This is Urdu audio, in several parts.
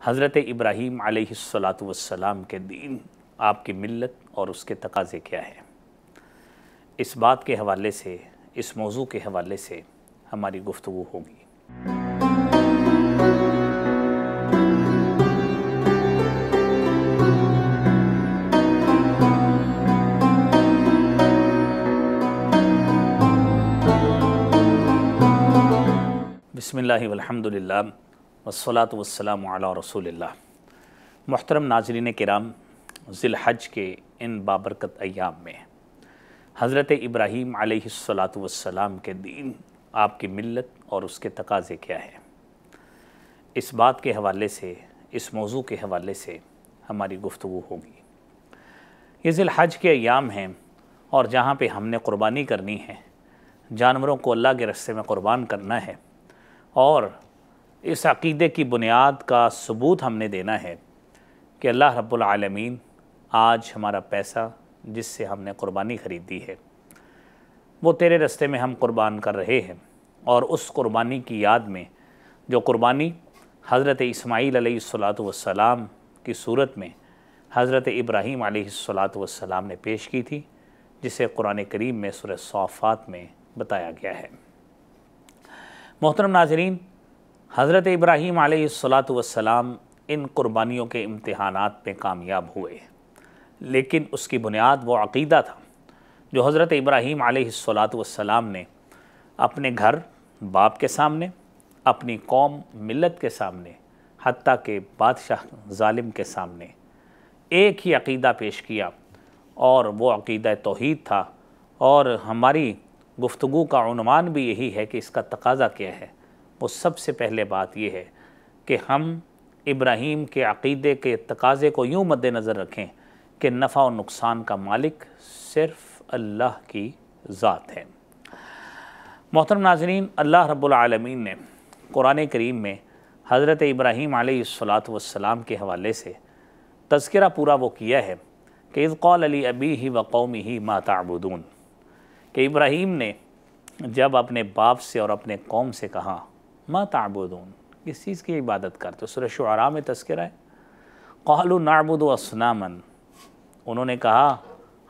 حضرت ابراہیم علیہ السلام کے دین، آپ کی ملت اور اس کے تقاضے کیا ہیں، اس بات کے حوالے سے، اس موضوع کے حوالے سے ہماری گفتگو ہوگی۔ بسم اللہ والحمد للہ والصلاة والسلام علی رسول اللہ۔ محترم ناظرین کرام، ذی الحج کے ان بابرکت ایام میں حضرت ابراہیم علیہ السلام کے دین، آپ کی ملت اور اس کے تقاضے کیا ہیں، اس بات کے حوالے سے، اس موضوع کے حوالے سے ہماری گفتگو ہوگی۔ یہ ذی الحج کے ایام ہیں اور جہاں پہ ہم نے قربانی کرنی ہے، جانوروں کو اللہ کے راستے میں قربان کرنا ہے، اور اس عقیدے کی بنیاد کا ثبوت ہم نے دینا ہے کہ اللہ رب العالمین آج ہمارا پیسہ جس سے ہم نے قربانی خریدی ہے وہ تیرے راستے میں ہم قربان کر رہے ہیں، اور اس قربانی کی یاد میں جو قربانی حضرت اسماعیل علیہ السلام کی صورت میں حضرت ابراہیم علیہ السلام نے پیش کی تھی، جسے قرآن کریم میں سورہ صافات میں بتایا گیا ہے۔ محترم ناظرین، حضرت ابراہیم علیہ السلام ان قربانیوں کے امتحانات میں کامیاب ہوئے، لیکن اس کی بنیاد وہ عقیدہ تھا جو حضرت ابراہیم علیہ السلام نے اپنے گھر باپ کے سامنے، اپنی قوم ملت کے سامنے، حتیٰ کہ بادشاہ ظالم کے سامنے ایک ہی عقیدہ پیش کیا، اور وہ عقیدہ توحید تھا۔ اور ہماری گفتگو کا عنوان بھی یہی ہے کہ اس کا تقاضا کیا ہے۔ وہ سب سے پہلے بات یہ ہے کہ ہم ابراہیم کے عقیدے کے تقاضے کو یوں مد نظر رکھیں کہ نفع و نقصان کا مالک صرف اللہ کی ذات ہے۔ محترم ناظرین، اللہ رب العالمین نے قرآن کریم میں حضرت ابراہیم علیہ السلام کے حوالے سے تذکرہ پورا وہ کیا ہے کہ اذ قال لأبیہ وقومہ ما تعبدون، کہ ابراہیم نے جب اپنے باپ سے اور اپنے قوم سے کہا ما تعبدون، کس چیز کی عبادت کرتے ہو؟ سورہ شعراء میں تذکرہ ہے۔ قالوا نعبد اصناما، انہوں نے کہا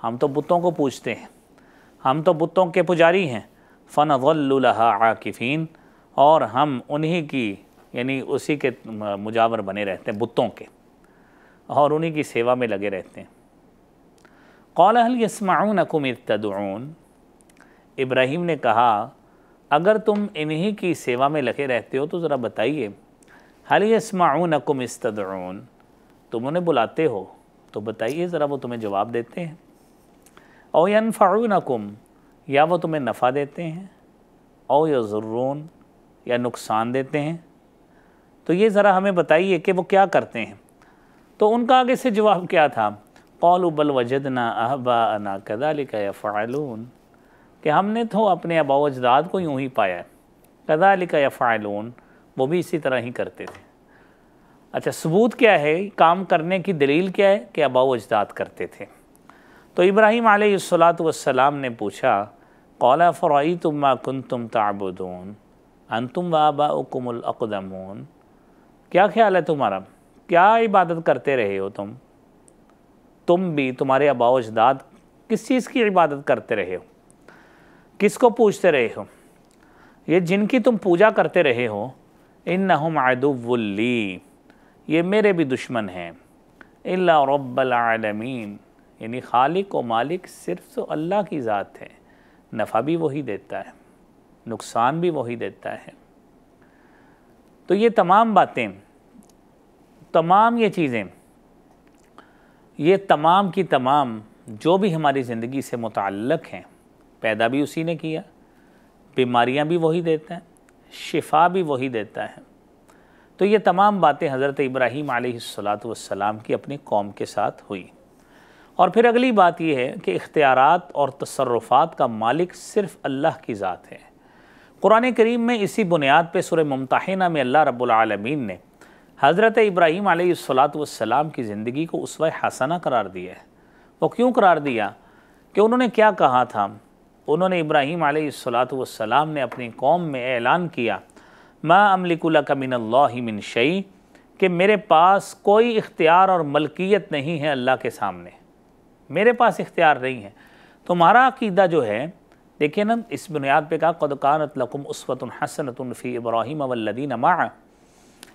ہم تو بتوں کو پوجتے ہیں، ہم تو بتوں کے پجاری ہیں۔ فنظل لها عاکفین، اور ہم انہی کی یعنی اسی کے مجاور بنے رہتے ہیں، بتوں کے، اور انہی کی سیوا میں لگے رہتے ہیں۔ قال هل يسمعونكم اذ تدعون، ابراہیم نے کہا اگر تم انہی کی سیوا میں لگے رہتے ہو تو ذرا بتائیے، هل يسمعونكم اذ تدعون، تم انہیں بلاتے ہو تو بتائیے ذرا وہ تمہیں جواب دیتے ہیں۔ او ينفعونكم، یا وہ تمہیں نفع دیتے ہیں، او یضرون، یا نقصان دیتے ہیں، تو یہ ذرا ہمیں بتائیے کہ وہ کیا کرتے ہیں۔ تو ان کا آگے سے جواب کیا تھا؟ قالوا بل وجدنا آباءنا كذلك يفعلون، کہ ہم نے تو اپنے آباء و اجداد کو یوں ہی پایا ہے، كذلك يفعلون، وہ بھی اسی طرح ہی کرتے تھے۔ اچھا، ثبوت کیا ہے؟ کام کرنے کی دلیل کیا ہے؟ کہ آباء و اجداد کرتے تھے۔ تو ابراہیم علیہ السلام نے پوچھا قال فرأيتم ما كنتم تعبدون انتم وآباؤكم الاقدمون، کیا خیال ہے تمہارا، کیا عبادت کرتے رہے ہو تم بھی، تمہارے آباء و اجداد کس چیز کی عبادت کرتے رہے ہو، کس کو پوجتے رہے ہو؟ یہ جن کی تم پوجا کرتے رہے ہو، انہم عدو لی، یہ میرے بھی دشمن ہیں، الا رب العالمین، یعنی خالق و مالک صرف تو اللہ کی ذات ہے، نفع بھی وہی دیتا ہے، نقصان بھی وہی دیتا ہے۔ تو یہ تمام باتیں، تمام یہ چیزیں، یہ تمام کی تمام جو بھی ہماری زندگی سے متعلق ہیں، پیدا بھی اسی نے کیا، بیماریاں بھی وہی دیتا ہے، شفا بھی وہی دیتا ہے۔ تو یہ تمام باتیں حضرت ابراہیم علیہ السلام کی اپنی قوم کے ساتھ ہوئی۔ اور پھر اگلی بات یہ ہے کہ اختیارات اور تصرفات کا مالک صرف اللہ کی ذات ہے۔ قرآن کریم میں اسی بنیاد پہ سورہ ممتحنہ میں اللہ رب العالمین نے حضرت ابراہیم علیہ السلام کی زندگی کو اسوہ حسنہ قرار دیا ہے۔ وہ کیوں قرار دیا؟ کہ انہوں نے کیا کہا تھا؟ انہوں نے ابراہیم علیہ السلام نے اپنی قوم میں اعلان کیا ما املک لک من اللہ من شیء، کہ میرے پاس کوئی اختیار اور ملکیت نہیں ہے اللہ کے سامنے، میرے پاس اختیار نہیں ہے۔ تمہارا عقیدہ جو ہے، دیکھیں نا، اس بنیاد پہ کہا قد کانت لکم اسوۃ حسنۃ فی ابراہیم والذین معہ،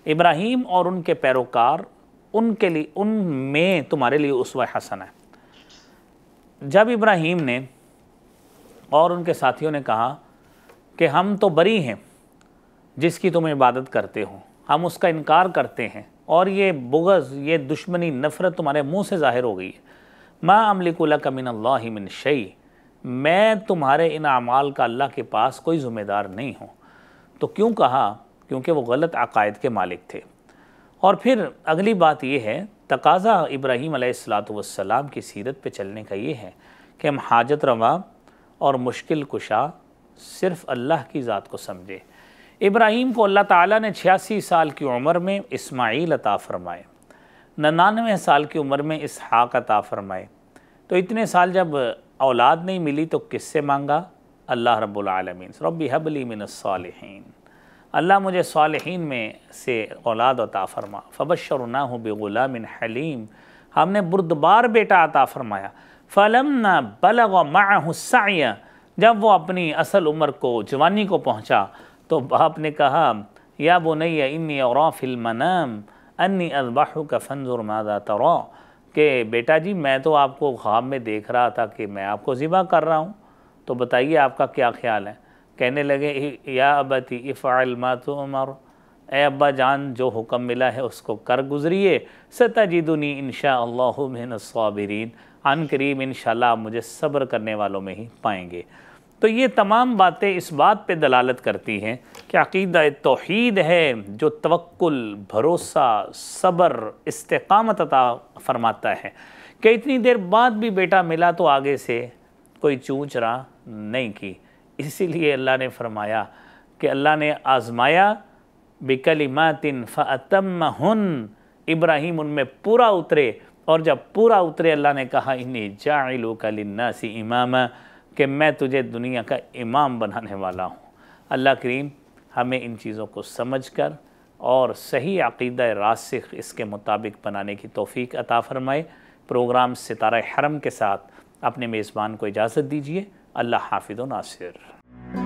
ابراہیم اور ان کے پیروکار، ان کے لیے، ان میں تمہارے لیے اسوہ حسن ہے۔ جب ابراہیم نے اور ان کے ساتھیوں نے کہا کہ ہم تو بری ہیں جس کی تم عبادت کرتے ہو، ہم اس کا انکار کرتے ہیں، اور یہ بغض، یہ دشمنی، نفرت تمہارے منہ سے ظاہر ہو گئی ہے، ما املک لک من اللہ من شیء، میں تمہارے ان اعمال کا اللہ کے پاس کوئی ذمہ دار نہیں ہوں۔ تو کیوں کہا؟ کیونکہ وہ غلط عقائد کے مالک تھے۔ اور پھر اگلی بات یہ ہے، تقاضا ابراہیم علیہ السلام کی سیرت پہ چلنے کا یہ ہے کہ ہم حاجت روا اور مشکل کشا صرف اللہ کی ذات کو سمجھے۔ ابراہیم کو اللہ تعالیٰ نے 86 سال کی عمر میں اسماعیل عطا فرمائے، 99 سال کی عمر میں اسحاق عطا فرمائے۔ تو اتنے سال جب اولاد نہیں ملی تو کس سے مانگا؟ اللہ رب العالمین، رب هب لی من الصالحین، اللہ مجھے صالحین میں سے اولاد عطا فرما۔ فبشرناہ بغلام حلیم، ہم نے بردبار بیٹا عطا فرمایا۔ فلما بلغ معہ السعی، جب وہ اپنی اصل عمر کو، جوانی کو پہنچا، تو باپ نے کہا یا بنی انی اری فی المنام انی اذبحک فانظر ماذا تری، کہ بیٹا جی میں تو آپ کو خواب میں دیکھ رہا تھا کہ میں آپ کو ذبح کر رہا ہوں، تو بتائیے آپ کا کیا خیال ہے؟ کہنے لگے یا ابتی افعل ما تؤمر، اے ابا جان جو حکم ملا ہے اس کو کر گزریے، ستجدنی انشاءاللہ من الصابرین، عن قریب انشاءاللہ آپ مجھے صبر کرنے والوں میں ہی پائیں گے۔ تو یہ تمام باتیں اس بات پہ دلالت کرتی ہیں کہ عقیدہ توحید ہے جو توکل، بھروسہ، صبر، استقامت عطا فرماتا ہے، کہ اتنی دیر بعد بھی بیٹا ملا تو آگے سے کوئی چونچ رہا نہیں کی۔ اسی لیے اللہ نے فرمایا کہ اللہ نے آزمایا بکلمات فاتمہن، ابراہیم ان میں پورا اترے، اور جب پورا اترے اللہ نے کہا انی جاعلک للناس اماما، کہ میں تجھے دنیا کا امام بنانے والا ہوں۔ اللہ کریم ہمیں ان چیزوں کو سمجھ کر اور صحیح عقیدہ راسخ اس کے مطابق بنانے کی توفیق عطا فرمائے۔ پروگرام ستارہ حرم کے ساتھ اپنے میزبان کو اجازت دیجیے۔ اللہ حافظ و ناصر۔